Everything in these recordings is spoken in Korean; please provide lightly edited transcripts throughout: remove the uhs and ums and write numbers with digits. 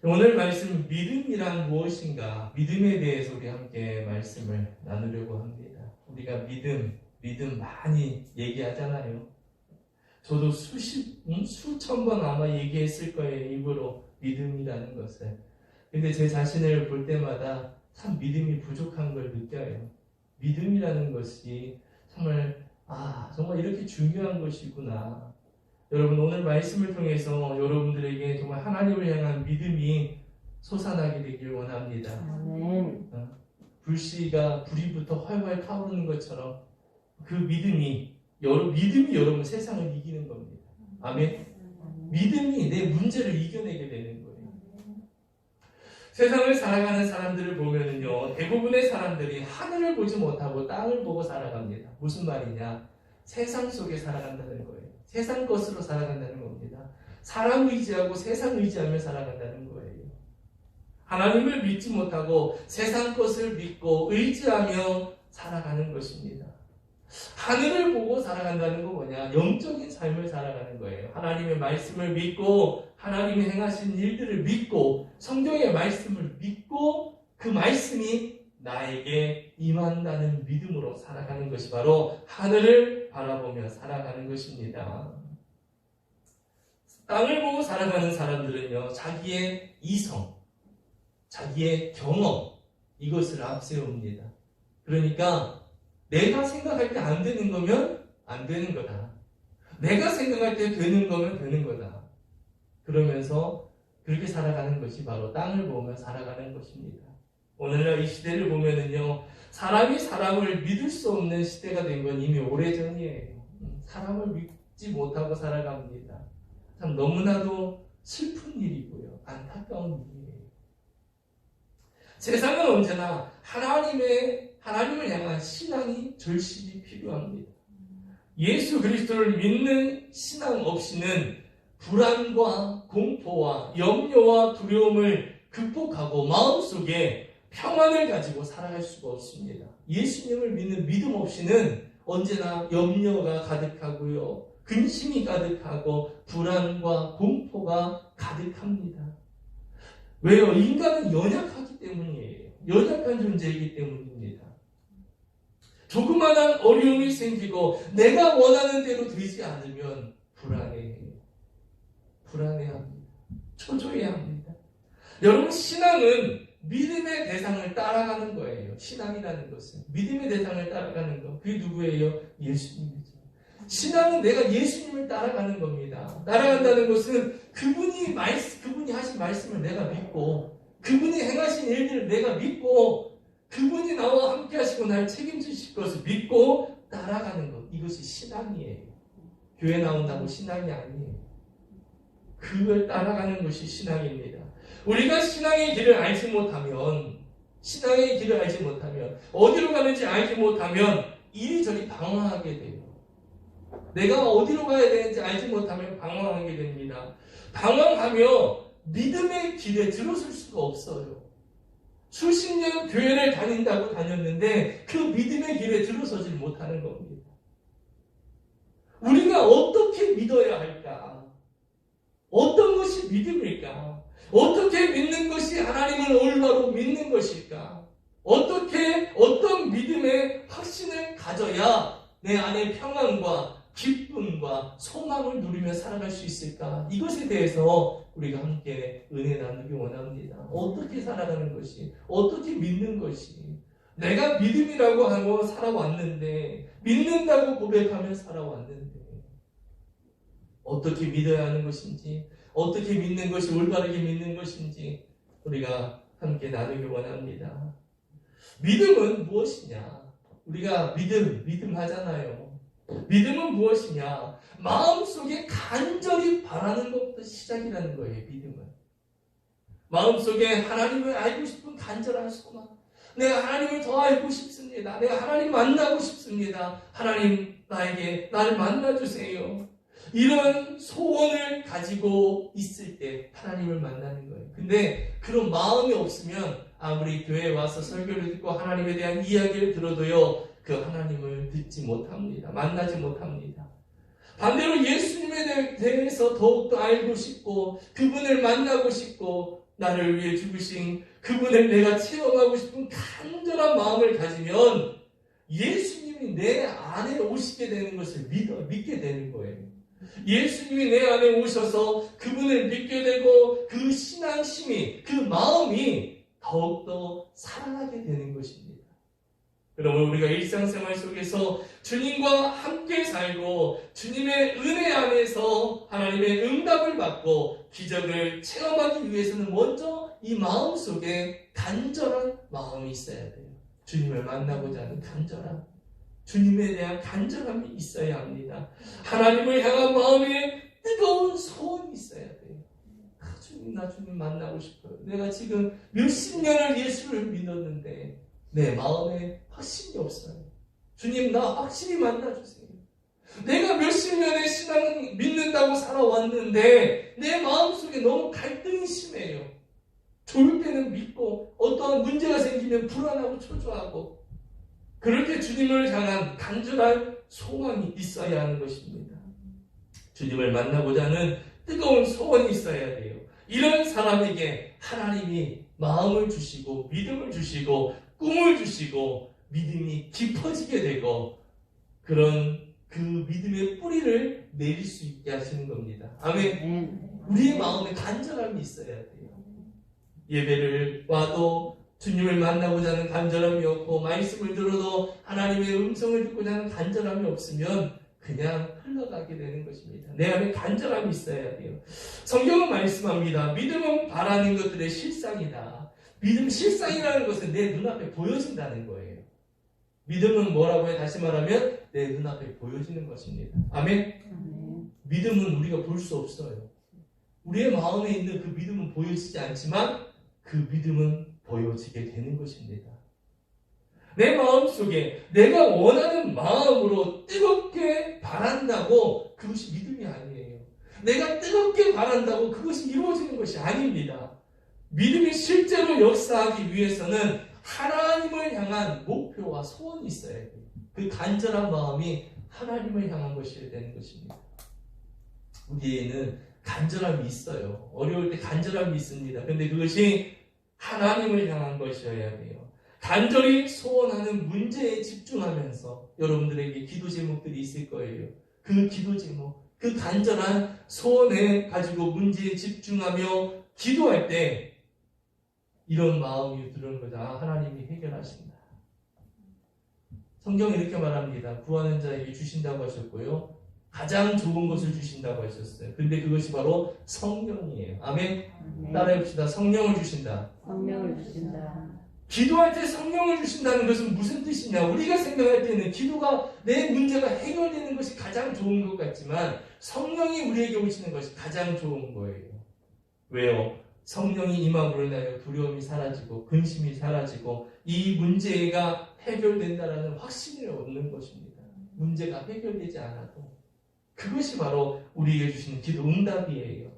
오늘 말씀 믿음이란 무엇인가? 믿음에 대해서 우리 함께 말씀을 나누려고 합니다. 우리가 믿음 많이 얘기하잖아요. 저도 수천 번 아마 얘기했을 거예요. 입으로 믿음이라는 것을. 근데 제 자신을 볼 때마다 참 믿음이 부족한 걸 느껴요. 믿음이라는 것이 정말 이렇게 중요한 것이구나. 여러분, 오늘 말씀을 통해서 여러분들에게 정말 하나님을 향한 믿음이 솟아나게 되길 원합니다. 아멘. 불이부터 활활 타오르는 것처럼 그 믿음이 여러분 세상을 이기는 겁니다. 아멘. 믿음이 내 문제를 이겨내게 되는 거예요. 세상을 살아가는 사람들을 보면은요, 대부분의 사람들이 하늘을 보지 못하고 땅을 보고 살아갑니다. 무슨 말이냐? 세상 속에 살아간다는 거예요. 세상 것으로 살아간다는 겁니다. 사람 의지하고 세상 의지하며 살아간다는 거예요. 하나님을 믿지 못하고 세상 것을 믿고 의지하며 살아가는 것입니다. 하늘을 보고 살아간다는 건 뭐냐? 영적인 삶을 살아가는 거예요. 하나님의 말씀을 믿고 하나님이 행하신 일들을 믿고 성경의 말씀을 믿고 그 말씀이 나에게 임한다는 믿음으로 살아가는 것이 바로 하늘을 바라보며 살아가는 것입니다. 땅을 보고 살아가는 사람들은요, 자기의 이성, 자기의 경험, 이것을 앞세웁니다. 그러니까 내가 생각할 때 안 되는 거면 안 되는 거다. 내가 생각할 때 되는 거면 되는 거다. 그러면서 그렇게 살아가는 것이 바로 땅을 보며 살아가는 것입니다. 오늘날 이 시대를 보면은요, 사람이 사람을 믿을 수 없는 시대가 된 건 이미 오래전이에요. 사람을 믿지 못하고 살아갑니다. 참 너무나도 슬픈 일이고요. 안타까운 일이에요. 세상은 언제나 하나님을 향한 신앙이 절실히 필요합니다. 예수 그리스도를 믿는 신앙 없이는 불안과 공포와 염려와 두려움을 극복하고 마음속에 평안을 가지고 살아갈 수가 없습니다. 예수님을 믿는 믿음 없이는 언제나 염려가 가득하고요, 근심이 가득하고 불안과 공포가 가득합니다. 왜요? 인간은 연약하기 때문이에요. 연약한 존재이기 때문입니다. 조그마한 어려움이 생기고 내가 원하는 대로 되지 않으면 불안해해요. 불안해합니다. 초조해합니다. 여러분, 신앙은 믿음의 대상을 따라가는 거예요. 신앙이라는 것은 믿음의 대상을 따라가는 거. 그게 누구예요? 예수님이죠. 신앙은 내가 예수님을 따라가는 겁니다. 따라간다는 것은 그분이 하신 말씀을 내가 믿고, 그분이 행하신 일들을 내가 믿고, 그분이 나와 함께 하시고 날 책임지실 것을 믿고 따라가는 것. 이것이 신앙이에요. 교회 나온다고 신앙이 아니에요. 그걸 따라가는 것이 신앙입니다. 우리가 신앙의 길을 알지 못하면, 어디로 가는지 알지 못하면 이리저리 방황하게 돼요. 내가 어디로 가야 되는지 알지 못하면 방황하게 됩니다. 방황하며 믿음의 길에 들어설 수가 없어요. 수십 년 교회를 다녔는데 그 믿음의 길에 들어서질 못하는 겁니다. 우리가 어떻게 믿어야 할까? 어떤 것이 믿음일까? 어떻게 믿는 것이 하나님을 올바로 믿는 것일까? 어떤 믿음의 확신을 가져야 내 안에 평안과 기쁨과 소망을 누리며 살아갈 수 있을까? 이것에 대해서 우리가 함께 은혜 나누기 원합니다. 어떻게 살아가는 것이, 어떻게 믿는 것이, 내가 믿음이라고 하고 살아왔는데, 믿는다고 고백하며 살아왔는데, 어떻게 믿어야 하는 것인지, 어떻게 믿는 것이 올바르게 믿는 것인지 우리가 함께 나누기 원합니다. 믿음은 무엇이냐? 우리가 믿음 하잖아요. 믿음은 무엇이냐? 마음속에 간절히 바라는 것부터 시작이라는 거예요. 믿음은 마음속에 하나님을 알고 싶은 간절한 소망, 내가 하나님을 더 알고 싶습니다. 내가 하나님 만나고 싶습니다. 하나님, 나를 만나주세요. 이런 소원을 가지고 있을 때 하나님을 만나는 거예요. 근데 그런 마음이 없으면 아무리 교회에 와서 설교를 듣고 하나님에 대한 이야기를 들어도요, 그 하나님을 듣지 못합니다. 만나지 못합니다. 반대로 예수님에 대해서 더욱더 알고 싶고 그분을 만나고 싶고 나를 위해 죽으신 그분을 내가 체험하고 싶은 간절한 마음을 가지면 예수님이 내 안에 오시게 되는 것을 믿게 되는 거예요. 예수님이 내 안에 오셔서 그분을 믿게 되고 그 신앙심이, 그 마음이 더욱더 살아나게 되는 것입니다. 여러분, 우리가 일상생활 속에서 주님과 함께 살고 주님의 은혜 안에서 하나님의 응답을 받고 기적을 체험하기 위해서는 먼저 이 마음 속에 간절한 마음이 있어야 돼요. 주님을 만나고자 하는 간절함, 주님에 대한 간절함이 있어야 합니다. 하나님을 향한 마음에 뜨거운 소원이 있어야 돼요. 주님, 나 주님 만나고 싶어요. 내가 지금 몇십 년을 예수를 믿었는데 내 마음에 확신이 없어요. 주님, 나 확실히 만나주세요. 내가 몇십 년의 신앙 믿는다고 살아왔는데 내 마음속에 너무 갈등이 심해요. 좋을 때는 믿고 어떠한 문제가 생기면 불안하고 초조하고, 그렇게 주님을 향한 간절한 소망이 있어야 하는 것입니다. 주님을 만나고자 하는 뜨거운 소원이 있어야 돼요. 이런 사람에게 하나님이 마음을 주시고 믿음을 주시고 꿈을 주시고 믿음이 깊어지게 되고 그런 그 믿음의 뿌리를 내릴 수 있게 하시는 겁니다. 아멘. 우리의 마음에 간절함이 있어야 돼요. 예배를 와도 주님을 만나고자 하는 간절함이 없고 말씀을 들어도 하나님의 음성을 듣고자 하는 간절함이 없으면 그냥 흘러가게 되는 것입니다. 내 안에 간절함이 있어야 돼요. 성경은 말씀합니다. 믿음은 바라는 것들의 실상이다. 믿음 실상이라는 것은 내 눈앞에 보여진다는 거예요. 믿음은 뭐라고 해? 다시 말하면 내 눈앞에 보여지는 것입니다. 아멘? 믿음은 우리가 볼 수 없어요. 우리의 마음에 있는 그 믿음은 보여지지 않지만 그 믿음은 보여지게 되는 것입니다. 내 마음속에 내가 원하는 마음으로 뜨겁게 바란다고 그것이 믿음이 아니에요. 내가 뜨겁게 바란다고 그것이 이루어지는 것이 아닙니다. 믿음이 실제로 역사하기 위해서는 하나님을 향한 목표와 소원이 있어야 돼요. 그 간절한 마음이 하나님을 향한 것이어야 되는 것입니다. 우리에는 간절함이 있어요. 어려울 때 간절함이 있습니다. 그런데 그것이 하나님을 향한 것이어야 돼요. 간절히 소원하는 문제에 집중하면서 여러분들에게 기도 제목들이 있을 거예요. 그 기도 제목, 그 간절한 소원에 가지고 문제에 집중하며 기도할 때 이런 마음이 들어오는 거죠. 아, 하나님이 해결하신다. 성경이 이렇게 말합니다. 구하는 자에게 주신다고 하셨고요. 가장 좋은 것을 주신다고 하셨어요. 근데 그것이 바로 성령이에요. 아멘? 따라해 봅시다. 성령을 주신다. 성령을 주신다. 기도할 때 성령을 주신다는 것은 무슨 뜻이냐? 우리가 생각할 때는 기도가 내 문제가 해결되는 것이 가장 좋은 것 같지만 성령이 우리에게 오시는 것이 가장 좋은 거예요. 왜요? 성령이 임함으로 인하여 두려움이 사라지고 근심이 사라지고 이 문제가 해결된다라는 확신을 얻는 것입니다. 문제가 해결되지 않아도 그것이 바로 우리에게 주시는 기도 응답이에요.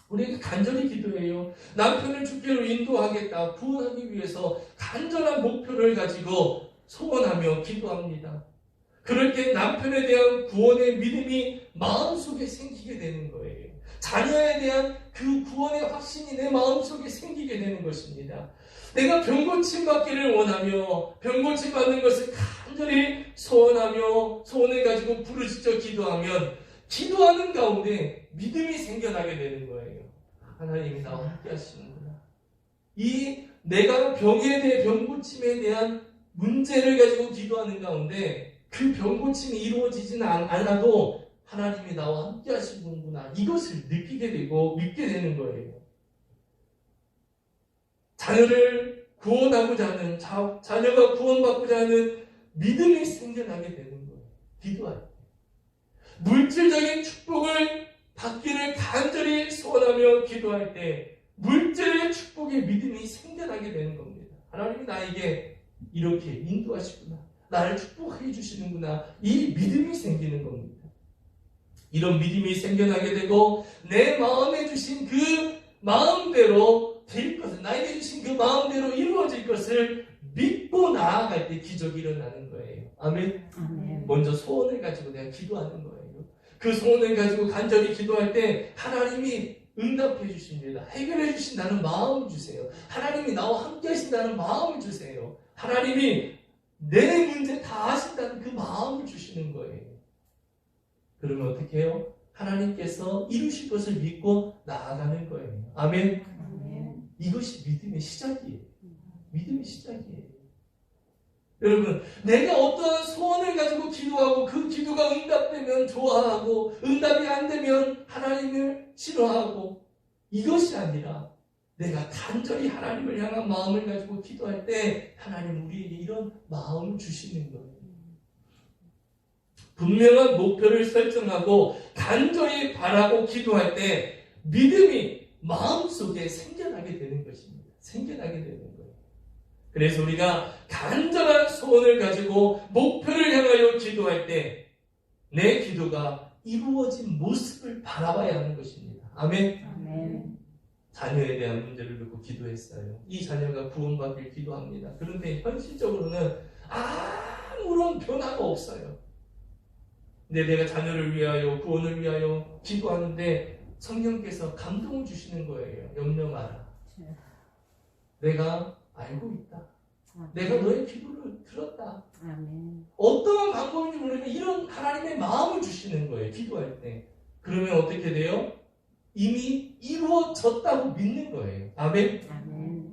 우리에게 간절히 기도해요. 남편을 주께로 인도하겠다, 구원하기 위해서 간절한 목표를 가지고 소원하며 기도합니다. 그럴 때 남편에 대한 구원의 믿음이 마음속에 생기게 되는 거예요. 자녀에 대한 그 구원의 확신이 내 마음속에 생기게 되는 것입니다. 내가 병고침 받기를 원하며 병고침 받는 것을 간절히 소원하며 소원을 가지고 부르짖어 기도하면 기도하는 가운데 믿음이 생겨나게 되는 거예요. 하나님이 나와 함께 하시는구나. 이 내가 병에 대해 병고침에 대한 문제를 가지고 기도하는 가운데 그 병고침이 이루어지지는 않아도 하나님이 나와 함께 하시는구나. 이것을 느끼게 되고 믿게 되는 거예요. 자녀를 구원하고자 하는 자녀가 구원받고자 하는 믿음이 생겨나게 되는 거예요. 기도할 때. 물질적인 축복을 받기를 간절히 소원하며 기도할 때 물질의 축복의 믿음이 생겨나게 되는 겁니다. 하나님이 나에게 이렇게 인도하시구나. 나를 축복해 주시는구나. 이 믿음이 생기는 겁니다. 이런 믿음이 생겨나게 되고 내 마음에 주신 그 마음대로 될 것을, 나에게 주신 그 마음대로 이루어질 것을 믿고 나아갈 때 기적이 일어나는 거예요. 아멘? 먼저 소원을 가지고 내가 기도하는 거예요. 그 소원을 가지고 간절히 기도할 때 하나님이 응답해 주십니다. 해결해 주신다는 마음을 주세요. 하나님이 나와 함께 하신다는 마음을 주세요. 하나님이 내 문제 다 하신다는 그 마음을 주시는 거예요. 그러면 어떻게 해요? 하나님께서 이루실 것을 믿고 나아가는 거예요. 아멘. 이것이 믿음의 시작이에요. 믿음의 시작이에요. 여러분, 내가 어떠한 소원을 가지고 기도하고 그 기도가 응답되면 좋아하고 응답이 안 되면 하나님을 싫어하고 이것이 아니라 내가 간절히 하나님을 향한 마음을 가지고 기도할 때 하나님 우리에게 이런 마음을 주시는 거예요. 분명한 목표를 설정하고 간절히 바라고 기도할 때 믿음이 마음속에 생겨나게 되는 것입니다. 생겨나게 되는 거예요. 그래서 우리가 간절한 소원을 가지고 목표를 향하여 기도할 때 내 기도가 이루어진 모습을 바라봐야 하는 것입니다. 아멘. 아멘. 자녀에 대한 문제를 놓고 기도했어요. 이 자녀가 구원받길 기도합니다. 그런데 현실적으로는 아무런 변화가 없어요. 근데 내가 자녀를 위하여 구원을 위하여 기도하는데 성령께서 감동을 주시는 거예요. 염려 마라. 내가 알고 있다. 내가 너의 기도를 들었다. 아멘. 어떠한 방법인지 모르지만 이런 하나님의 마음을 주시는 거예요. 기도할 때. 그러면 어떻게 돼요? 이미 이루어졌다고 믿는 거예요. 아멘. 아멘.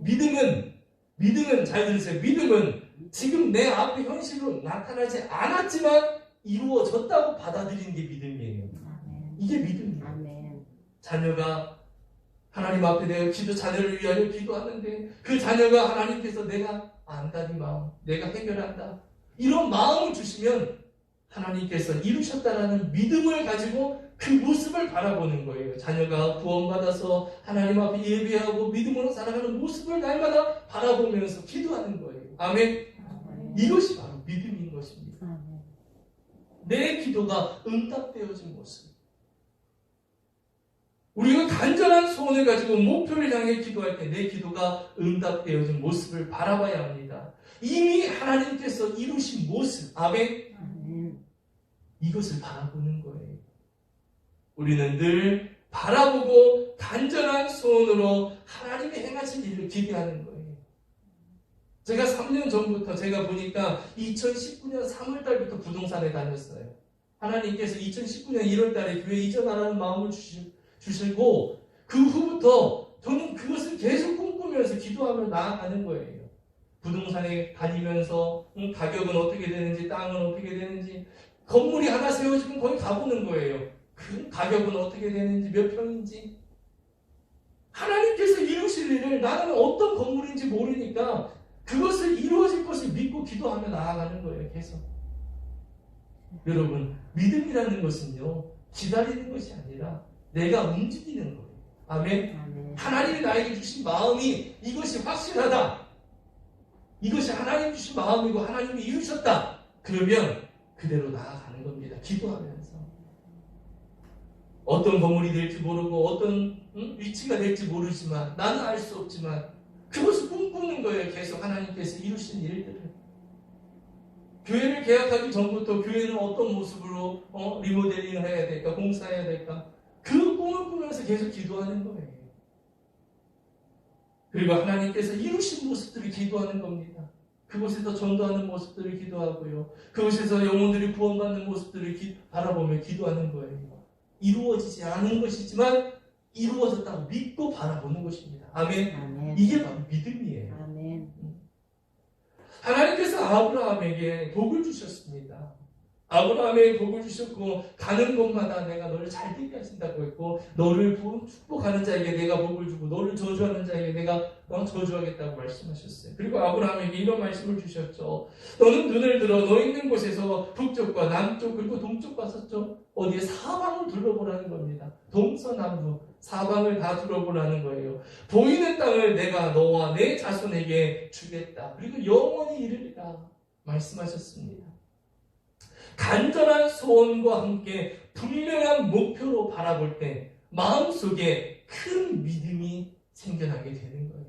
믿음은 잘 들으세요. 믿음은 지금 내 앞에 현실로 나타나지 않았지만 이루어졌다고 받아들이는 게 믿음이에요. 아멘. 이게 믿음이에요. 아멘. 자녀가 하나님 앞에 내가 자녀를 위하여 기도하는데 그 자녀가 하나님께서 내가 안다 네 마음, 내가 해결한다 이런 마음을 주시면 하나님께서 이루셨다라는 믿음을 가지고 그 모습을 바라보는 거예요. 자녀가 구원받아서 하나님 앞에 예배하고 믿음으로 살아가는 모습을 날마다 바라보면서 기도하는 거예요. 아멘. 이것이 바로 믿음인 것입니다. 아멘. 내 기도가 응답되어진 모습. 우리가 간절한 소원을 가지고 목표를 향해 기도할 때 내 기도가 응답되어진 모습을 바라봐야 합니다. 이미 하나님께서 이루신 모습, 아멘. 아멘. 이것을 바라보는 거예요. 우리는 늘 바라보고 간절한 소원으로 하나님이 행하신 일을 기대하는 거예요. 제가 3년 전부터 제가 보니까 2019년 3월 달부터 부동산에 다녔어요. 하나님께서 2019년 1월 달에 교회 이전하라는 마음을 주시고 그 후부터 저는 그것을 계속 꿈꾸면서 기도하며 나아가는 거예요. 부동산에 다니면서 가격은 어떻게 되는지 땅은 어떻게 되는지 건물이 하나 세워지면 거기 가보는 거예요. 그 가격은 어떻게 되는지 몇 평인지 하나님께서 이루실 일을 나는 어떤 건물인지 모르니까 그것을 이루어질 것을 믿고 기도하며 나아가는 거예요. 계속. 여러분 믿음이라는 것은요 기다리는 것이 아니라 내가 움직이는 거예요. 아멘. 아멘. 하나님이 나에게 주신 마음이 이것이 확실하다. 이것이 하나님 주신 마음이고 하나님이 이루셨다. 그러면 그대로 나아가는 겁니다. 기도하면서. 어떤 건물이 될지 모르고 어떤 위치가 될지 모르지만 나는 알 수 없지만 그것을 꿈꾸는 거예요. 계속 하나님께서 이루신 일들을. 교회를 개혁하기 전부터 교회는 어떤 모습으로 리모델링을 해야 될까? 공사해야 될까? 그 꿈을 꾸면서 계속 기도하는 거예요. 그리고 하나님께서 이루신 모습들을 기도하는 겁니다. 그곳에서 전도하는 모습들을 기도하고요. 그곳에서 영혼들이 구원받는 모습들을 바라보며 기도하는 거예요. 이루어지지 않은 것이지만 이루어졌다고 믿고 바라보는 것입니다. 아멘. 아멘. 이게 바로 믿음이에요. 아멘. 하나님께서 아브라함에게 복을 주셨습니다. 아브라함에게 복을 주셨고 가는 곳마다 내가 너를 잘 되게 하신다고 했고 너를 축복하는 자에게 내가 복을 주고 너를 저주하는 자에게 내가 저주하겠다고 말씀하셨어요. 그리고 아브라함에게 이런 말씀을 주셨죠. 너는 눈을 들어 너 있는 곳에서 북쪽과 남쪽 그리고 동쪽과 서쪽 어디에 사방을 둘러보라는 겁니다. 동서남북 사방을 다 둘러보라는 거예요. 보이는 땅을 내가 너와 내 자손에게 주겠다. 그리고 영원히 이르리라 말씀하셨습니다. 간절한 소원과 함께 분명한 목표로 바라볼 때 마음속에 큰 믿음이 생겨나게 되는 거예요.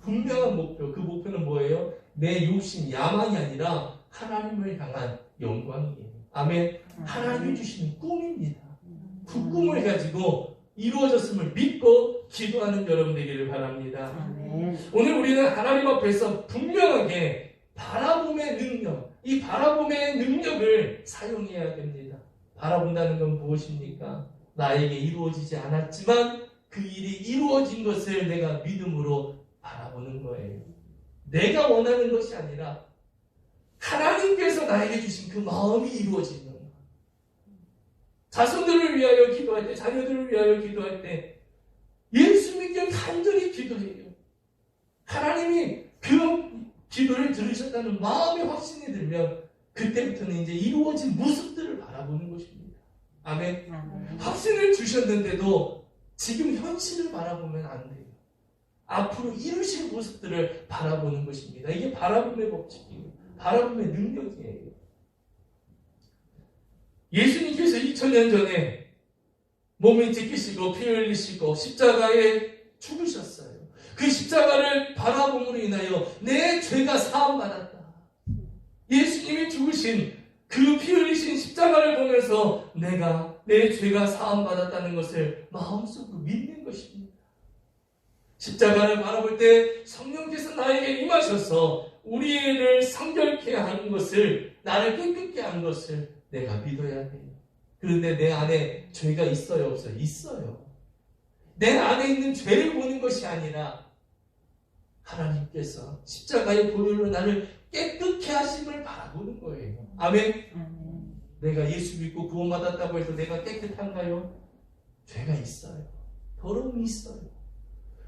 분명한 목표, 그 목표는 뭐예요? 내 욕심, 야망이 아니라 하나님을 향한 영광이에요. 아멘. 하나님이 주신 꿈입니다. 그 꿈을 가지고 이루어졌음을 믿고 기도하는 여러분 되기를 바랍니다. 아멘. 오늘 우리는 하나님 앞에서 분명하게 바라봄의 능력, 이 바라봄의 능력을 사용해야 됩니다. 바라본다는 건 무엇입니까? 나에게 이루어지지 않았지만 그 일이 이루어진 것을 내가 믿음으로 바라보는 거예요. 내가 원하는 것이 아니라 하나님께서 나에게 주신 그 마음이 이루어지는 거예요. 자손들을 위하여 기도할 때, 자녀들을 위하여 기도할 때 예수 믿게 간절히 기도해요. 하나님이 그 기도를 들으셨다는 마음의 확신이 들면 그때부터는 이제 이루어진 모습들을 바라보는 것입니다. 아멘. 확신을 주셨는데도 지금 현실을 바라보면 안 돼요. 앞으로 이루실 모습들을 바라보는 것입니다. 이게 바라봄의 법칙이에요. 바라봄의 능력이에요. 예수님께서 2000년 전에 몸을 찢기시고 피 흘리시고 십자가에 죽으셨어요. 그 십자가를 바라봄으로 인하여 내 죄가 사함받았다. 예수님이 죽으신 그 피 흘리신 십자가를 보면서 내가 내 죄가 사함받았다는 것을 마음속으로 믿는 것입니다. 십자가를 바라볼 때 성령께서 나에게 임하셔서 우리를 성결케 하는 것을, 나를 깨끗게 하는 것을 내가 믿어야 돼요. 그런데 내 안에 죄가 있어요, 없어요? 있어요. 내 안에 있는 죄를 보는 것이 아니라 하나님께서 십자가의 보혈로 나를 깨끗게 하심을 바라보는 거예요. 아멘. 내가 예수 믿고 구원받았다고 해서 내가 깨끗한가요? 죄가 있어요. 더러움이 있어요.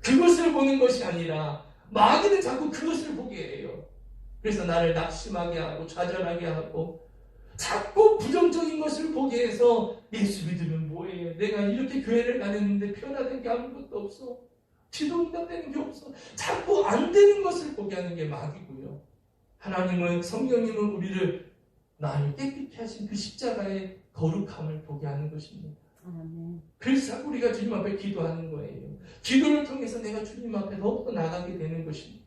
그것을 보는 것이 아니라 마귀는 자꾸 그것을 보게 해요. 그래서 나를 낙심하게 하고 좌절하게 하고 자꾸 부정적인 것을 보게 해서 예수 믿으면 뭐해? 내가 이렇게 교회를 다녔는데 변화된 게 아무것도 없어. 기도 응답되는 게 없어. 자꾸 안 되는 것을 보게 하는 게 마귀고요. 하나님은, 성령님은 우리를 나를 깨끗게 하신 그 십자가의 거룩함을 보게 하는 것입니다. 그래서 자꾸 우리가 주님 앞에 기도하는 거예요. 기도를 통해서 내가 주님 앞에 더욱더 나가게 되는 것입니다.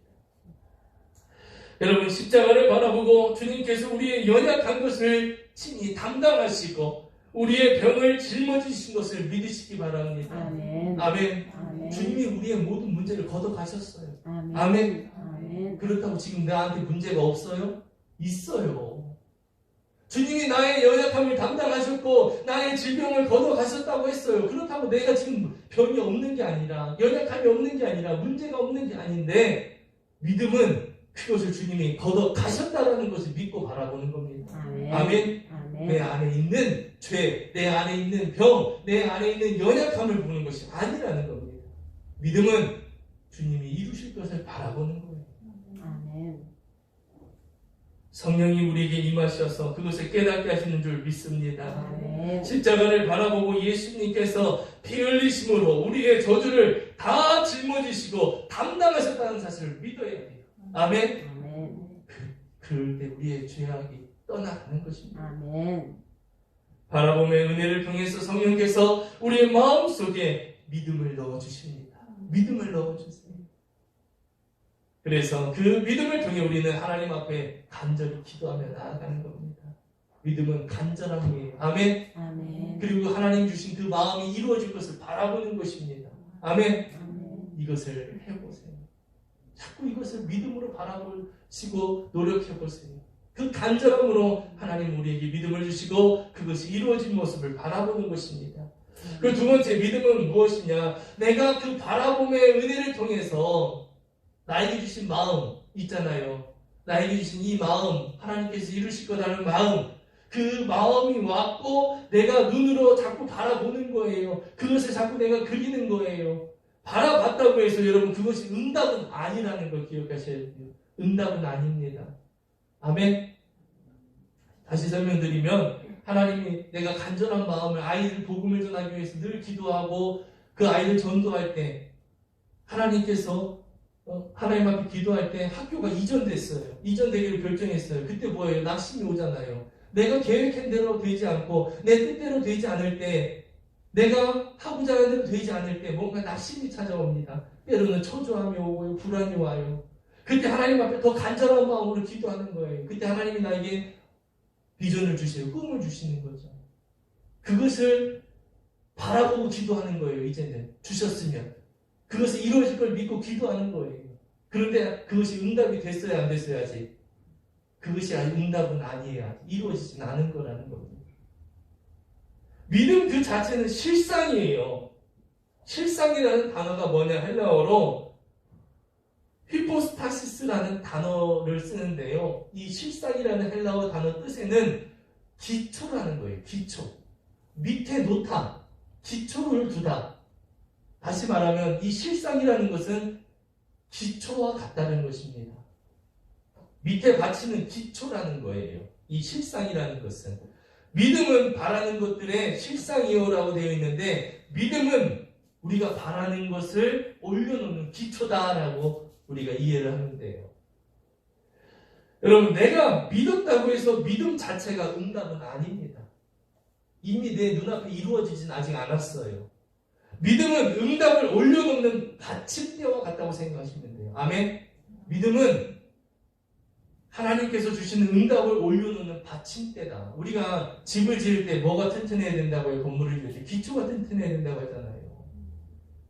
여러분, 십자가를 바라보고 주님께서 우리의 연약한 것을 친히 담당하시고 우리의 병을 짊어지신 것을 믿으시기 바랍니다. 아멘. 아멘. 아멘. 주님이 우리의 모든 문제를 걷어가셨어요. 아멘. 아멘. 아멘. 그렇다고 지금 나한테 문제가 없어요? 있어요. 주님이 나의 연약함을 담당하셨고 나의 질병을 걷어가셨다고 했어요. 그렇다고 내가 지금 병이 없는 게 아니라, 연약함이 없는 게 아니라, 문제가 없는 게 아닌데, 믿음은 그것을 주님이 걷어가셨다라는 것을 믿고 바라보는 겁니다. 아멘. 아멘. 아멘. 내 안에 있는 죄, 내 안에 있는 병, 내 안에 있는 연약함을 보는 것이 아니라는 겁니다. 믿음은 주님이 이루실 것을 바라보는 거예요. 아멘. 성령이 우리에게 임하셔서 그것을 깨닫게 하시는 줄 믿습니다. 아멘. 십자가를 바라보고 예수님께서 피 흘리심으로 우리의 저주를 다 짊어지시고 담당하셨다는 사실을 믿어야 돼요. 아멘. 아멘. 그럴 때 우리의 죄악이 떠나가는 것입니다. 아멘. 바라봄의 은혜를 통해서 성령께서 우리의 마음속에 믿음을 넣어주십니다. 믿음을 넣어주세요. 그래서 그 믿음을 통해 우리는 하나님 앞에 간절히 기도하며 나아가는 겁니다. 믿음은 간절함이에요. 아멘. 아멘. 그리고 하나님 주신 그 마음이 이루어질 것을 바라보는 것입니다. 아멘. 아멘. 이것을 해보세요. 자꾸 이것을 믿음으로 바라보시고 노력해보세요. 그 간절함으로 하나님 우리에게 믿음을 주시고 그것이 이루어진 모습을 바라보는 것입니다. 그리고 두 번째, 믿음은 무엇이냐? 내가 그 바라봄의 은혜를 통해서 나에게 주신 마음 있잖아요. 나에게 주신 이 마음, 하나님께서 이루실 거라는 마음, 그 마음이 왔고 내가 눈으로 자꾸 바라보는 거예요. 그것을 자꾸 내가 그리는 거예요. 바라봤다고 해서 여러분 그것이 응답은 아니라는 걸 기억하셔야 돼요. 응답은 아닙니다. 아멘. 다시 설명드리면, 하나님이 내가 간절한 마음을 아이들 복음을 전하기 위해서 늘 기도하고 그 아이를 전도할 때 하나님께서 하나님 앞에 기도할 때 학교가 이전됐어요. 이전되기를 결정했어요. 그때 뭐예요? 낙심이 오잖아요. 내가 계획한 대로 되지 않고 내 뜻대로 되지 않을 때, 내가 하고자 하는 대로 되지 않을 때 뭔가 낙심이 찾아옵니다. 때로는 초조함이 오고요, 불안이 와요. 그때 하나님 앞에 더 간절한 마음으로 기도하는 거예요. 그때 하나님이 나에게 비전을 주시고 꿈을 주시는 거죠. 그것을 바라보고 기도하는 거예요. 이제는 주셨으면 그것이 이루어질 걸 믿고 기도하는 거예요. 그런데 그것이 응답이 됐어야 안 됐어야지. 그것이 응답은 아니에요. 이루어지진 않은 거라는 겁니다. 믿음 그 자체는 실상이에요. 실상이라는 단어가 뭐냐, 헬라어로 히포스타시스라는 단어를 쓰는데요. 이 실상이라는 헬라어 단어 뜻에는 기초라는 거예요. 기초. 밑에 놓다. 기초를 두다. 다시 말하면 이 실상이라는 것은 기초와 같다는 것입니다. 밑에 받치는 기초라는 거예요. 이 실상이라는 것은. 믿음은 바라는 것들의 실상이요라고 되어 있는데 믿음은 우리가 바라는 것을 올려놓는 기초다라고 우리가 이해를 하면 돼요. 여러분, 내가 믿었다고 해서 믿음 자체가 응답은 아닙니다. 이미 내 눈앞에 이루어지진 아직 않았어요. 믿음은 응답을 올려놓는 받침대와 같다고 생각하시면 돼요. 아멘? 믿음은 하나님께서 주시는 응답을 올려놓는 받침대다. 우리가 집을 지을 때 뭐가 튼튼해야 된다고 해요? 건물을 지을 때 기초가 튼튼해야 된다고 하잖아요.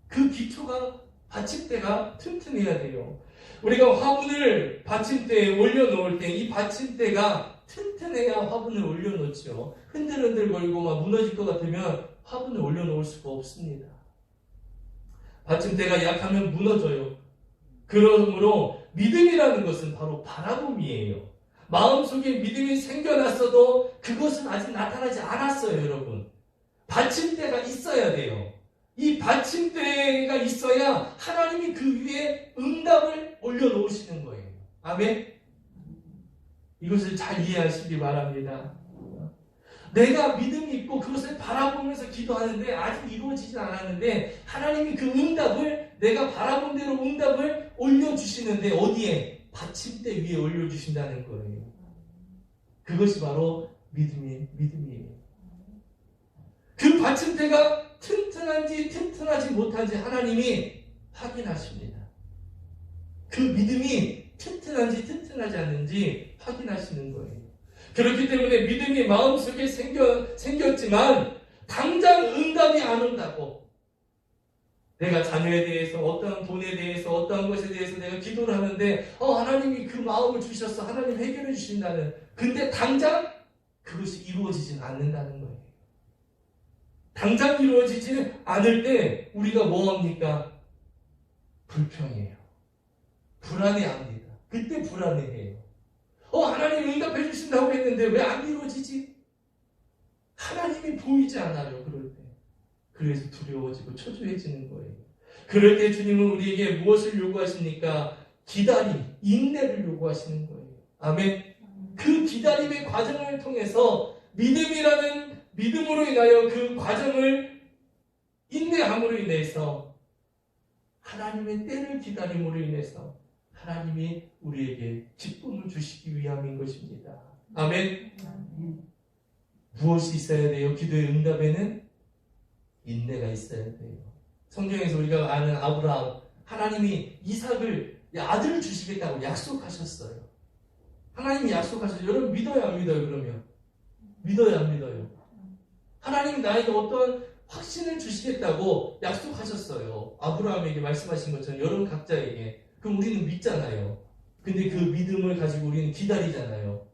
그 기초가 받침대가 튼튼해야 돼요. 우리가 화분을 받침대에 올려놓을 때 이 받침대가 튼튼해야 화분을 올려놓죠. 흔들흔들 걸고 막 무너질 것 같으면 화분을 올려놓을 수가 없습니다. 받침대가 약하면 무너져요. 그러므로 믿음이라는 것은 바로 바라봄이에요. 마음속에 믿음이 생겨났어도 그것은 아직 나타나지 않았어요, 여러분. 받침대가 있어야 돼요. 이 받침대가 있어야 하나님이 그 위에 응답을 올려놓으시는 거예요. 아멘? 이것을 잘 이해하시기 바랍니다. 내가 믿음이 있고 그것을 바라보면서 기도하는데 아직 이루어지진 않았는데 하나님이 그 응답을 내가 바라본 대로 응답을 올려주시는데 어디에? 받침대 위에 올려주신다는 거예요. 그것이 바로 믿음이에요. 그 받침대가 튼튼한지 튼튼하지 못한지 하나님이 확인하십니다. 그 믿음이 튼튼한지 튼튼하지 않는지 확인하시는 거예요. 그렇기 때문에 믿음이 마음속에 생겼지만 당장 응답이 안 온다고. 내가 자녀에 대해서 어떠한 돈에 대해서 어떠한 것에 대해서 내가 기도를 하는데 하나님이 그 마음을 주셨어. 하나님 해결해 주신다는. 근데 당장 그것이 이루어지진 않는다는 거예요. 당장 이루어지지 않을 때 우리가 뭐합니까? 불평해요. 불안해합니다. 그때 불안해해요. 하나님 응답해 주신다고 했는데 왜 안 이루어지지? 하나님이 보이지 않아요. 그럴 때. 그래서 두려워지고 초조해지는 거예요. 그럴 때 주님은 우리에게 무엇을 요구하십니까? 기다림, 인내를 요구하시는 거예요. 아멘. 그 기다림의 과정을 통해서 믿음으로 인하여 그 과정을 인내함으로 인해서 하나님의 때를 기다림으로 인해서 하나님이 우리에게 기쁨을 주시기 위함인 것입니다. 아멘. 무엇이 있어야 돼요? 기도의 응답에는 인내가 있어야 돼요. 성경에서 우리가 아는 아브라함, 하나님이 이삭을 아들을 주시겠다고 약속하셨어요. 하나님이 약속하셨어요. 여러분 믿어요, 안 믿어요? 그러면 믿어요, 안 믿어요? 하나님 나에게 어떤 확신을 주시겠다고 약속하셨어요. 아브라함에게 말씀하신 것처럼 여러분 각자에게. 그럼 우리는 믿잖아요. 근데 그 믿음을 가지고 우리는 기다리잖아요.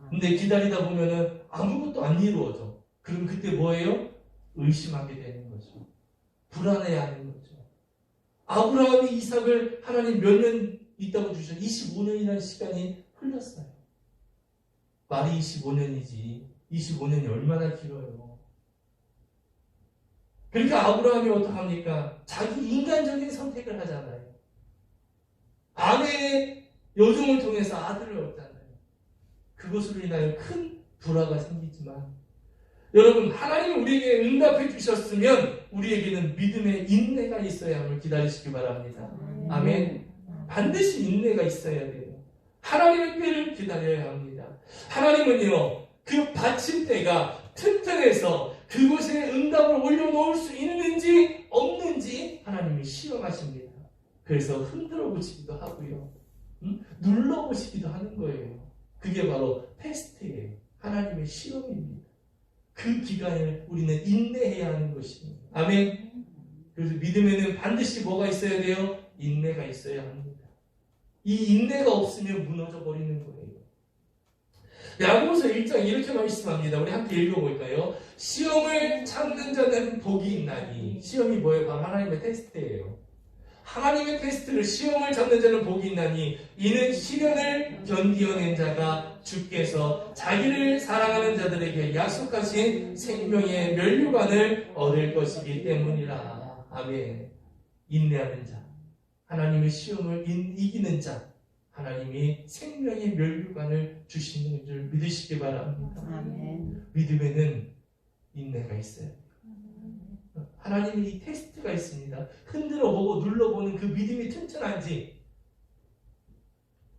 근데 기다리다 보면은 아무것도 안 이루어져. 그럼 그때 뭐예요? 의심하게 되는 거죠. 불안해하는 거죠. 아브라함이 이삭을 하나님 몇 년 있다고 주셨어요? 25년이라는 시간이 흘렀어요. 말이 25년이지 25년이 얼마나 길어요. 그러니까 아브라함이 어떡합니까? 자기 인간적인 선택을 하잖아요. 아내의 여종을 통해서 아들을 얻잖아요. 그것으로 인하여 큰 불화가 생기지만 여러분, 하나님이 우리에게 응답해 주셨으면 우리에게는 믿음의 인내가 있어야 함을 기다리시기 바랍니다. 아멘. 반드시 인내가 있어야 돼요. 하나님의 때를 기다려야 합니다. 하나님은요, 그 받침대가 튼튼해서 그곳에 응답을 올려놓을 수 있는지 없는지 하나님이 시험하십니다. 그래서 흔들어 보시기도 하고요. 눌러 보시기도 하는 거예요. 그게 바로 테스트예요. 하나님의 시험입니다. 그 기간을 우리는 인내해야 하는 것입니다. 아멘. 그래서 믿음에는 반드시 뭐가 있어야 돼요? 인내가 있어야 합니다. 이 인내가 없으면 무너져 버리는 거예요. 야고보서 1장 이렇게 말씀합니다. 우리 함께 읽어볼까요? 시험을 참는 자는 복이 있나니. 시험이 뭐예요? 바로 하나님의 테스트예요. 하나님의 테스트를 시험을 참는 자는 복이 있나니 이는 시련을 견디어낸 자가 주께서 자기를 사랑하는 자들에게 약속하신 생명의 면류관을 얻을 것이기 때문이라. 아멘. 인내하는 자, 하나님의 시험을 이기는 자, 하나님이 생명의 면류관을 주시는 줄 믿으시기 바랍니다. 아멘. 믿음에는 인내가 있어요. 하나님이 이 테스트가 있습니다. 흔들어보고 눌러보는 그 믿음이 튼튼한지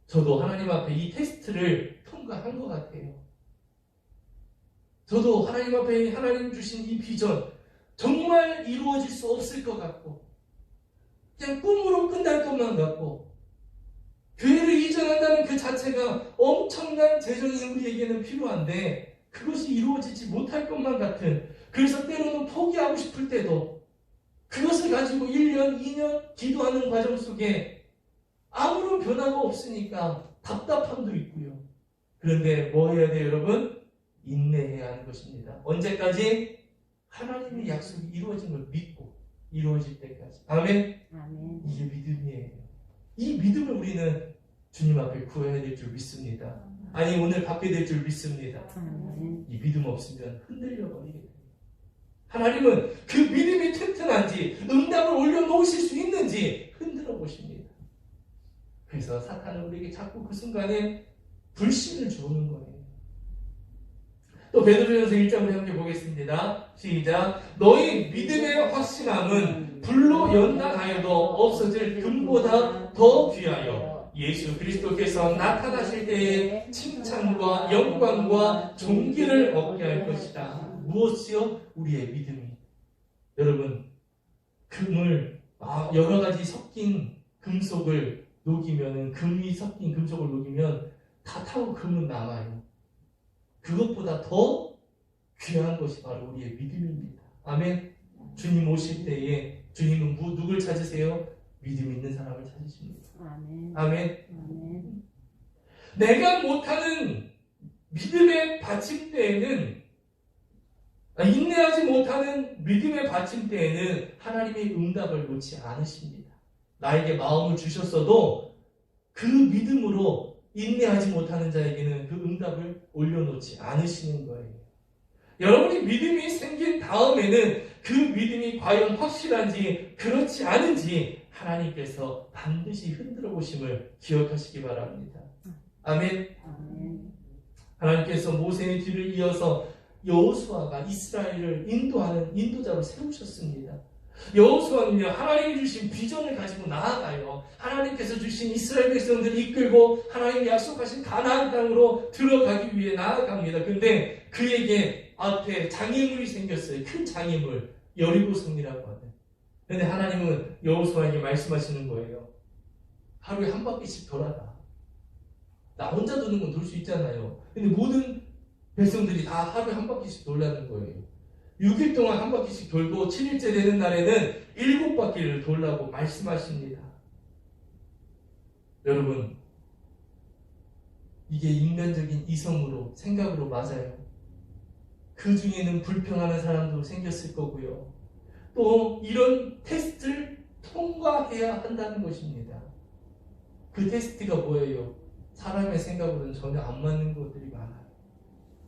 저도 하나님 앞에 이 테스트를 통과한 것 같아요. 저도 하나님 앞에 하나님 주신 이 비전 정말 이루어질 수 없을 것 같고 그냥 꿈으로 끝날 것만 같고 교회를 이전한다는 그 자체가 엄청난 재정이 우리에게는 필요한데 그것이 이루어지지 못할 것만 같은, 그래서 때로는 포기하고 싶을 때도 그것을 가지고 1년, 2년 기도하는 과정 속에 아무런 변화가 없으니까 답답함도 있고요. 그런데 뭐 해야 돼요, 여러분? 인내해야 하는 것입니다. 언제까지? 하나님의 약속이 이루어진 걸 믿고 이루어질 때까지. 아멘? 아멘. 이게 믿음이에요. 이 믿음을 우리는 주님 앞에 구해야 될 줄 믿습니다. 아니, 오늘 받게 될 줄 믿습니다. 아멘. 이 믿음 없으면 흔들려 버리게 됩니다. 하나님은 그 믿음이 튼튼한지 응답을 올려놓으실 수 있는지 흔들어 보십니다. 그래서 사탄은 우리에게 자꾸 그 순간에 불신을 주는 거예요. 또 베드로전서 1장을 함께 보겠습니다. 시작. 너희 믿음의 확신함은 불로 연단하여도 없어질 금보다 더 귀하여 예수 그리스도께서 나타나실 때에 칭찬과 영광과 존귀를 얻게 할 것이다. 무엇이요? 우리의 믿음이. 여러분, 금을 여러 가지 섞인 금속을 녹이면, 금이 섞인 금속을 녹이면 다 타고 금은 남아요. 그것보다 더 귀한 것이 바로 우리의 믿음입니다. 아멘. 주님 오실 때에 주님은 누굴 찾으세요? 믿음 있는 사람을 찾으십니다. 아멘. 아멘. 아멘. 내가 못하는 믿음의 받침대에는, 인내하지 못하는 믿음의 받침대에는 하나님의 응답을 놓지 않으십니다. 나에게 마음을 주셨어도 그 믿음으로 인내하지 못하는 자에게는 그 응답을 올려놓지 않으시는 거예요. 여러분이 믿음이 생긴 다음에는 그 믿음이 과연 확실한지 그렇지 않은지 하나님께서 반드시 흔들어 보심을 기억하시기 바랍니다. 아멘. 아멘. 하나님께서 모세의 뒤를 이어서 여호수아가 이스라엘을 인도하는 인도자로 세우셨습니다. 여호수아는요, 하나님이 주신 비전을 가지고 나아가요. 하나님께서 주신 이스라엘 백성들을 이끌고 하나님이 약속하신 가나안 땅으로 들어가기 위해 나아갑니다. 근데 그에게 앞에 장애물이 생겼어요. 큰 장애물, 여리고성이라고 하는. 근데 하나님은 여호수아에게 말씀하시는 거예요. 하루에 한 바퀴씩 돌아라. 나 혼자 도는 건 돌 수 있잖아요. 근데 모든 백성들이 다 하루에 한 바퀴씩 돌라는 거예요. 6일 동안 한 바퀴씩 돌고 7일째 되는 날에는 7바퀴를 돌라고 말씀하십니다. 여러분, 이게 인간적인 이성으로, 생각으로 맞아요. 그 중에는 불평하는 사람도 생겼을 거고요. 또 이런 테스트를 통과해야 한다는 것입니다. 그 테스트가 뭐예요? 사람의 생각으로는 전혀 안 맞는 것들이 많아요.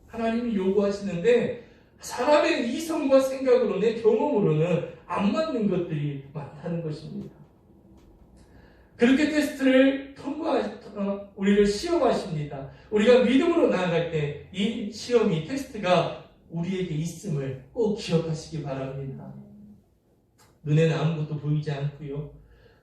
하나님이 요구하시는데 사람의 이성과 생각으로, 내 경험으로는 안 맞는 것들이 많다는 것입니다. 그렇게 테스트를 우리를 시험하십니다. 우리가 믿음으로 나아갈 때 이 시험이, 테스트가 우리에게 있음을 꼭 기억하시기 바랍니다. 눈에는 아무것도 보이지 않고요.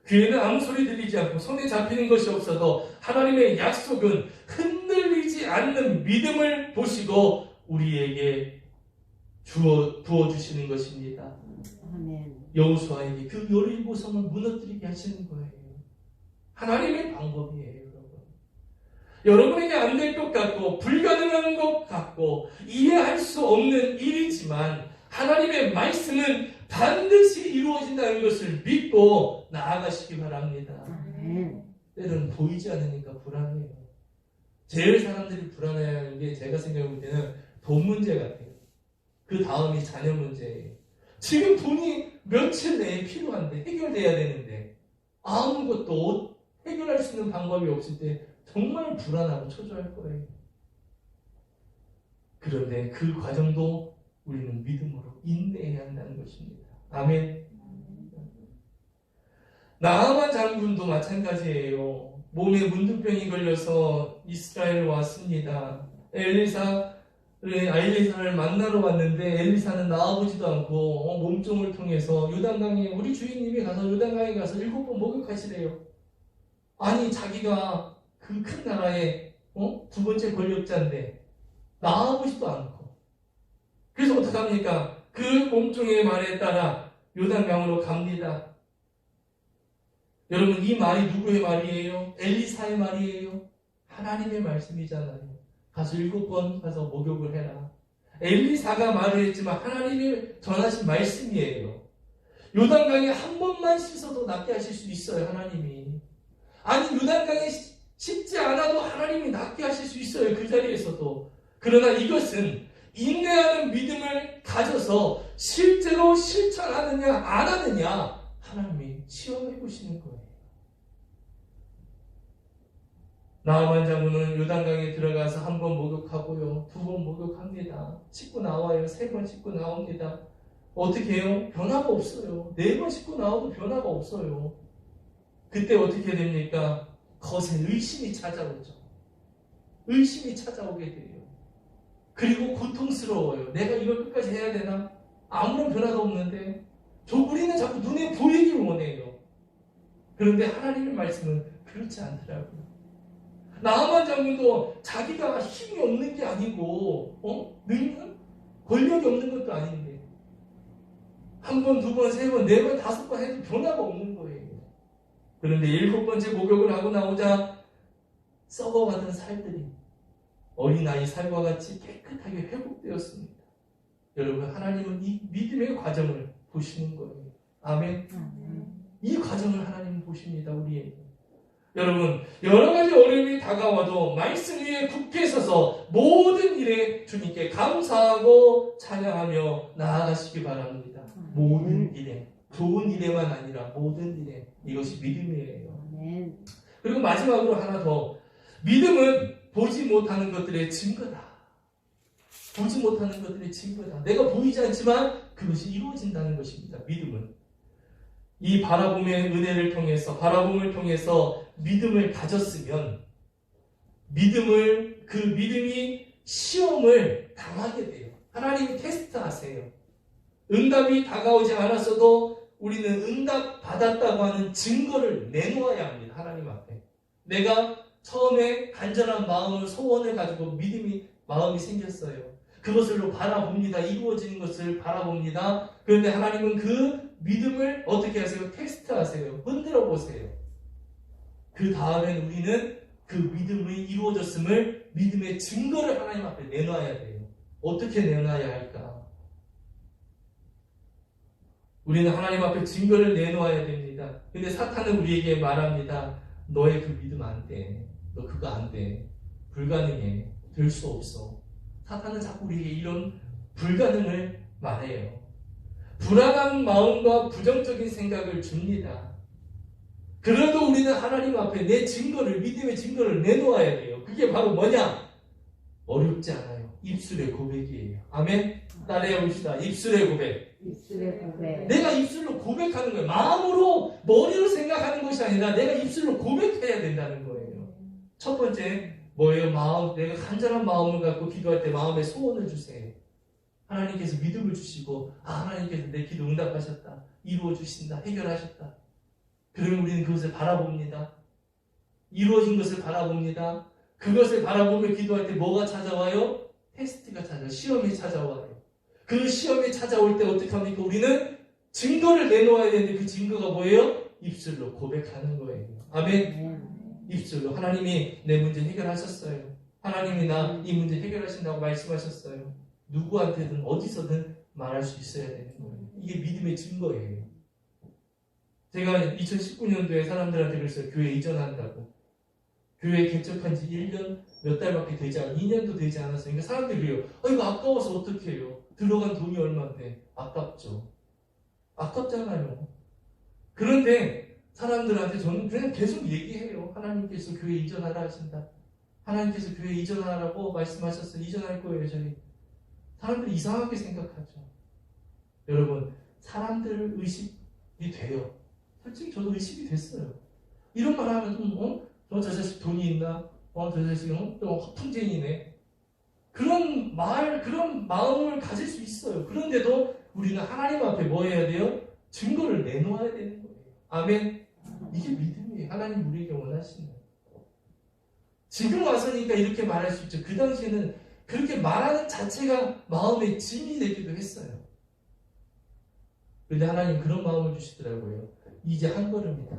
귀에는 아무 소리 들리지 않고 손에 잡히는 것이 없어도 하나님의 약속은 흔들리지 않는 믿음을 보시고 우리에게 부어주시는 것입니다. 아멘. 여호수아에게 그 여리고성을 무너뜨리게 하시는 거예요. 하나님의 방법이에요, 여러분. 여러분에게 안 될 것 같고 불가능한 것 같고 이해할 수 없는 일이지만 하나님의 말씀은 반드시 이루어진다는 것을 믿고 나아가시기 바랍니다. 아멘. 때로는 보이지 않으니까 불안해요. 제일 사람들이 불안해하는 게 제가 생각할 때는 돈 문제 같아요. 그 다음이 자녀 문제예요. 지금 돈이 며칠 내에 필요한데 해결돼야 되는데 아무것도 해결할 수 있는 방법이 없을 때 정말 불안하고 초조할 거예요. 그런데 그 과정도 우리는 믿음으로 인내해야 한다는 것입니다. 아멘. 나아만 장군도 마찬가지예요. 몸에 문둥병이 걸려서 이스라엘 왔습니다. 엘리사를 만나러 왔는데 엘리사는 나아보지도 않고 몸종을 통해서 요단강에 우리 주인님이 가서 요단강에 가서 7번 목욕하시래요. 아니 자기가 그 큰 나라의 두 번째 권력자인데 나아보지도 않고 그래서 어떡합니까? 그 몸종의 말에 따라 요단강으로 갑니다. 여러분 이 말이 누구의 말이에요? 엘리사의 말이에요? 하나님의 말씀이잖아요. 가서 7번 가서 목욕을 해라. 엘리사가 말을 했지만 하나님이 전하신 말씀이에요. 요단강에 한 번만 씻어도 낫게 하실 수 있어요. 하나님이. 아니 요단강에 씻지 않아도 하나님이 낫게 하실 수 있어요. 그 자리에서도. 그러나 이것은 인내하는 믿음을 가져서 실제로 실천하느냐 안 하느냐 하나님이 시험해 보시는 거예요. 나아만 장군은 요단강에 들어가서 1번 목욕하고요. 2번 목욕합니다. 씻고 나와요. 3번 씻고 나옵니다. 어떻게 해요? 변화가 없어요. 4번 씻고 나와도 변화가 없어요. 그때 어떻게 됩니까? 거센 의심이 찾아오죠. 의심이 찾아오게 돼요. 그리고 고통스러워요. 내가 이걸 끝까지 해야 되나? 아무런 변화도 없는데 우리는 자꾸 눈에 보이길 원해요. 그런데 하나님의 말씀은 그렇지 않더라고요. 나아만 장군도 자기가 힘이 없는 게 아니고 권력이 없는 것도 아닌데 1번, 2번, 3번, 4번, 5번 해도 변화가 없는 거예요. 그런데 7번째 목욕을 하고 나오자 썩어가던 살들이 어린아이 살과 같이 깨끗하게 회복되었습니다. 여러분 하나님은 이 믿음의 과정을 보시는 거예요. 아멘. 이 과정을 하나님은 보십니다. 우리에게. 여러분 여러 가지 어려움이 다가와도 말씀 위에 굳게 서서 모든 일에 주님께 감사하고 찬양하며 나아가시기 바랍니다. 모든 일에 좋은 일에만 아니라 모든 일에 이것이 믿음이에요. 그리고 마지막으로 하나 더 믿음은 보지 못하는 것들의 증거다. 보지 못하는 것들의 증거다. 내가 보이지 않지만 그것이 이루어진다는 것입니다. 믿음은 이 바라봄의 은혜를 통해서 바라봄을 통해서 믿음을 가졌으면 그 믿음이 시험을 당하게 돼요. 하나님이 테스트하세요. 응답이 다가오지 않았어도 우리는 응답 받았다고 하는 증거를 내놓아야 합니다. 하나님 앞에. 내가 처음에 간절한 마음을 소원을 가지고 마음이 생겼어요. 그것을 바라봅니다. 이루어지는 것을 바라봅니다. 그런데 하나님은 그 믿음을 어떻게 하세요? 테스트하세요. 흔들어 보세요. 그 다음엔 우리는 그 믿음이 이루어졌음을 믿음의 증거를 하나님 앞에 내놔야 돼요. 어떻게 내놔야 할까? 우리는 하나님 앞에 증거를 내놓아야 됩니다. 근데 사탄은 우리에게 말합니다. 너의 그 믿음 안 돼. 너 그거 안 돼. 불가능해. 될 수 없어. 사탄은 자꾸 우리에게 이런 불가능을 말해요. 불안한 마음과 부정적인 생각을 줍니다. 그래도 우리는 하나님 앞에 내 증거를, 믿음의 증거를 내놓아야 돼요. 그게 바로 뭐냐? 어렵지 않아요. 입술의 고백이에요. 아멘? 따라해 봅시다. 입술의 고백. 입술의 고백. 내가 입술로 고백하는 거예요. 마음으로, 머리로 생각하는 것이 아니라 내가 입술로 고백해야 된다는 거예요. 첫 번째, 뭐예요? 내가 간절한 마음을 갖고 기도할 때 마음에 소원을 주세요. 하나님께서 믿음을 주시고, 하나님께서 내 기도 응답하셨다. 이루어 주신다. 해결하셨다. 그러면 우리는 그것을 바라봅니다. 이루어진 것을 바라봅니다. 그것을 바라보며 기도할 때 뭐가 찾아와요? 테스트가 찾아와요. 시험이 찾아와요. 그 시험이 찾아올 때 어떻게 합니까? 우리는 증거를 내놓아야 되는데 그 증거가 뭐예요? 입술로 고백하는 거예요. 아멘. 입술로 하나님이 내 문제 해결하셨어요. 하나님이 나 이 문제 해결하신다고 말씀하셨어요. 누구한테든 어디서든 말할 수 있어야 되는 거예요. 이게 믿음의 증거예요. 제가 2019년도에 사람들한테 그랬어요. 교회 이전한다고. 교회 개척한 지 1년 몇 달밖에 되지 않아 2년도 되지 않았어요. 그러니까 사람들이 그래요. 이거 아까워서 어떻게 해요? 들어간 돈이 얼마인데 아깝죠. 아깝잖아요. 그런데 사람들한테 저는 그냥 계속 얘기해요. 하나님께서 교회 이전하라 하신다. 하나님께서 교회 이전하라고 말씀하셨어요. 이전할 거예요. 저희 사람들이 이상하게 생각하죠. 여러분, 사람들 의식이 돼요. 솔직히 저도 의식이 됐어요. 이런 말 하면 저 자식 돈이 있나? 저 자식은 좀 허풍쟁이네. 그런 마음을 가질 수 있어요. 그런데도 우리는 하나님 앞에 뭐 해야 돼요? 증거를 내놓아야 되는 거예요. 아멘. 이게 믿음이에요. 하나님 우리에게 원하시는 거예요. 지금 와서니까 이렇게 말할 수 있죠. 그 당시에는 그렇게 말하는 자체가 마음의 짐이 되기도 했어요. 그런데 하나님 그런 마음을 주시더라고요. 이제 한 걸음이다.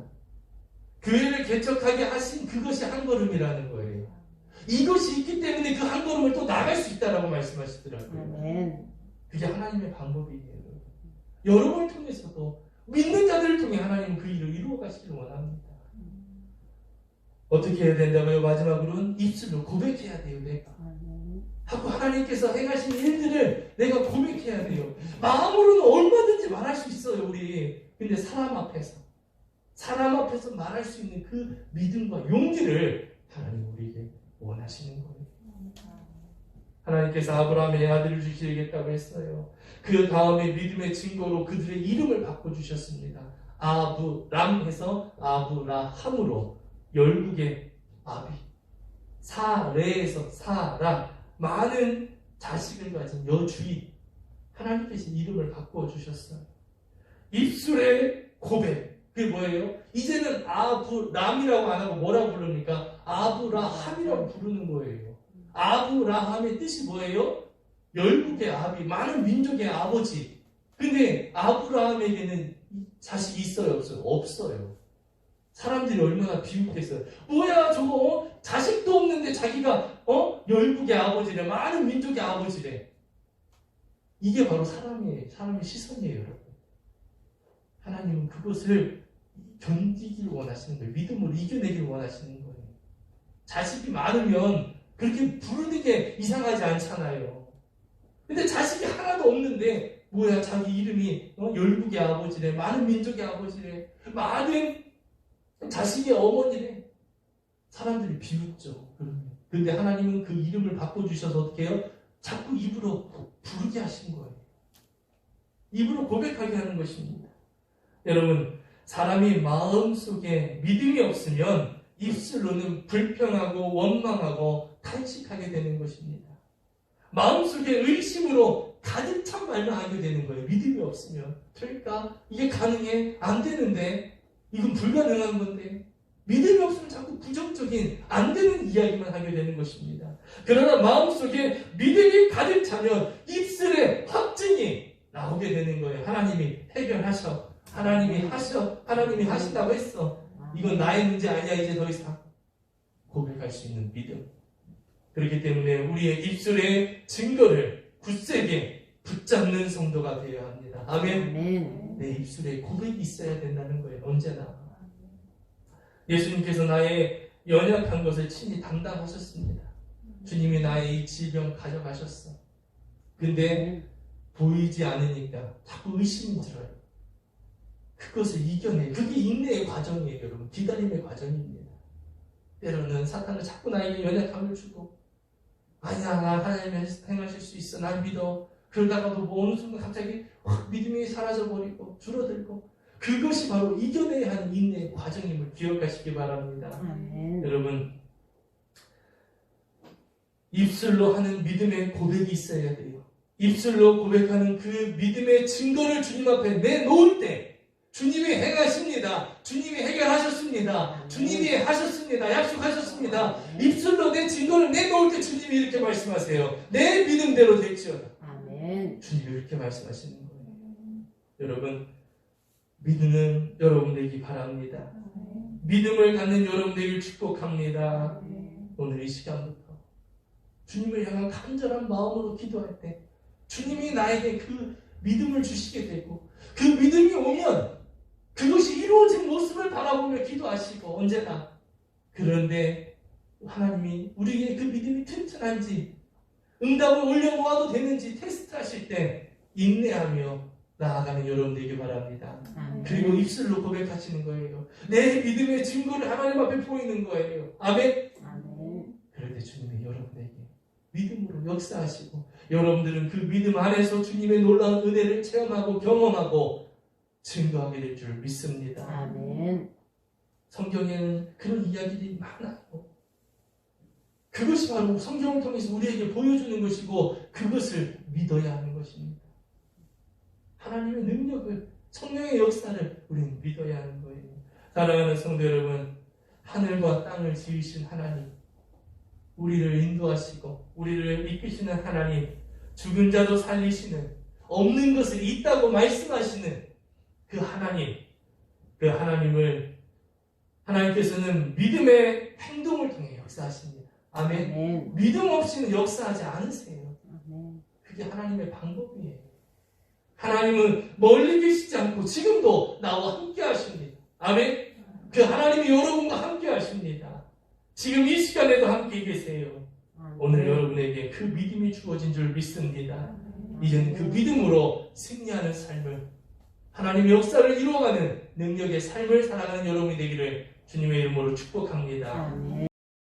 교회를 개척하게 하신 그것이 한 걸음이라는 거예요. 이것이 있기 때문에 그 한 걸음을 또 나갈 수 있다라고 말씀하시더라고요. 아멘. 그게 하나님의 방법이에요. 여러분을 통해서도 믿는 자들을 통해 하나님은 그 일을 이루어 가시기를 원합니다. 어떻게 해야 된다고요? 마지막으로는 입술로 고백해야 돼요. 내가 하고 하나님께서 행하신 일들을 내가 고백해야 돼요. 마음으로는 얼마든지 말할 수 있어요. 우리. 근데 사람 앞에서 말할 수 있는 그 믿음과 용기를 하나님 우리에게 원하시는 거예요. 하나님께서 아브라함의 아들을 주시겠다고 했어요. 그 다음에 믿음의 증거로 그들의 이름을 바꿔주셨습니다. 아브람에서 아브라함으로 열국의 아비, 사레에서 사라, 많은 자식을 가진 여주인, 하나님께서 이름을 바꿔주셨어요. 입술의 고백, 그게 뭐예요? 이제는 아브람이라고 안 하고 뭐라고 부릅니까? 아브라함이라고 부르는 거예요. 아브라함의 뜻이 뭐예요? 열국의 아비, 많은 민족의 아버지. 근데 아브라함에게는 자식이 있어요? 없어요? 없어요. 사람들이 얼마나 비웃겠어요. 뭐야 저거 자식도 없는데 자기가 열국의 아버지래, 많은 민족의 아버지래. 이게 바로 사람의 시선이에요. 여러분. 하나님은 그것을 견디길 원하시는 거예요. 믿음으로 이겨내길 원하시는 거예요. 자식이 많으면 그렇게 부르는 게 이상하지 않잖아요. 근데 자식이 하나도 없는데 뭐야 자기 이름이 열국의 아버지래, 많은 민족의 아버지래, 많은 자식의 어머니래. 사람들이 비웃죠. 그런데 하나님은 그 이름을 바꿔주셔서 어떻게 해요? 자꾸 입으로 부르게 하신 거예요. 입으로 고백하게 하는 것입니다. 여러분, 사람이 마음속에 믿음이 없으면 입술로는 불평하고 원망하고 탄식하게 되는 것입니다. 마음속에 의심으로 가득 찬 말만 하게 되는 거예요. 믿음이 없으면. 될까? 이게 가능해? 안 되는데? 이건 불가능한 건데? 믿음이 없으면 자꾸 부정적인 안 되는 이야기만 하게 되는 것입니다. 그러나 마음속에 믿음이 가득 차면 입술에 확증이 나오게 되는 거예요. 하나님이 해결하셔. 하나님이 하신다고 했어. 이건 나의 문제 아니야. 이제 더 이상 고백할 수 있는 믿음. 그렇기 때문에 우리의 입술의 증거를 굳세게 붙잡는 성도가 되어야 합니다. 아멘. 아멘. 내 입술에 고백이 있어야 된다는 거예요. 언제나. 예수님께서 나의 연약한 것을 친히 담당하셨습니다. 주님이 나의 이 질병 가져가셨어. 근데 보이지 않으니까 자꾸 의심이 들어요. 그것을 이겨내. 그게 인내의 과정이에요. 여러분. 기다림의 과정입니다. 때로는 사탄은 자꾸 나에게 연약함을 주고 아니야, 나 하나님이 행하실 수 있어. 난 믿어. 그러다가도 뭐 어느 순간 갑자기 믿음이 사라져버리고 줄어들고, 그것이 바로 이겨내야 하는 인내의 과정임을 기억하시기 바랍니다. 여러분, 입술로 하는 믿음의 고백이 있어야 돼요. 입술로 고백하는 그 믿음의 증거를 주님 앞에 내놓을 때 주님이 행하십니다. 주님이 해결하셨습니다. 주님이 하셨습니다. 약속하셨습니다. 입술로 내 증거를 내놓을 때 주님이 이렇게 말씀하세요. 내 믿음대로 될지어다. 아멘. 주님이 이렇게 말씀하시는 거예요. 여러분, 믿는 여러분 되기 바랍니다. 믿음을 갖는 여러분 되길 축복합니다. 오늘 이 시간부터 주님을 향한 간절한 마음으로 기도할 때 주님이 나에게 그 믿음을 주시게 되고 그 믿음이 오면 그것이 이루어진 모습을 바라보며 기도하시고 언제나 그런데 하나님이 우리에게 그 믿음이 튼튼한지 응답을 올려놓아도 되는지 테스트하실 때 인내하며 나아가는 여러분 되길 바랍니다. 그리고 입술로 고백하시는 거예요. 내 믿음의 증거를 하나님 앞에 보이는 거예요. 아멘. 그럴 때 주님이 여러분에게 믿음으로 역사하시고 여러분들은 그 믿음 안에서 주님의 놀라운 은혜를 체험하고 경험하고 증거하게 될 줄 믿습니다. 아멘. 성경에는 그런 이야기들이 많아요. 그것이 바로 성경을 통해서 우리에게 보여주는 것이고 그것을 믿어야 하는 것입니다. 하나님의 능력을, 성령의 역사를 우리는 믿어야 하는 거예요. 사랑하는 성도 여러분, 하늘과 땅을 지으신 하나님, 우리를 인도하시고 우리를 이끄시는 하나님, 죽은 자도 살리시는, 없는 것을 있다고 말씀하시는 그 하나님, 그 하나님을 하나님께서는 믿음의 행동을 통해 역사하십니다. 아멘. 믿음 없이는 역사하지 않으세요. 그게 하나님의 방법이에요. 하나님은 멀리 계시지 않고 지금도 나와 함께 하십니다. 아멘. 그 하나님이 여러분과 함께 하십니다. 지금 이 시간에도 함께 계세요. 오늘 여러분에게 그 믿음이 주어진 줄 믿습니다. 이제는 그 믿음으로 승리하는 삶을, 하나님의 역사를 이루어가는 능력의 삶을 살아가는 여러분이 되기를 주님의 이름으로 축복합니다.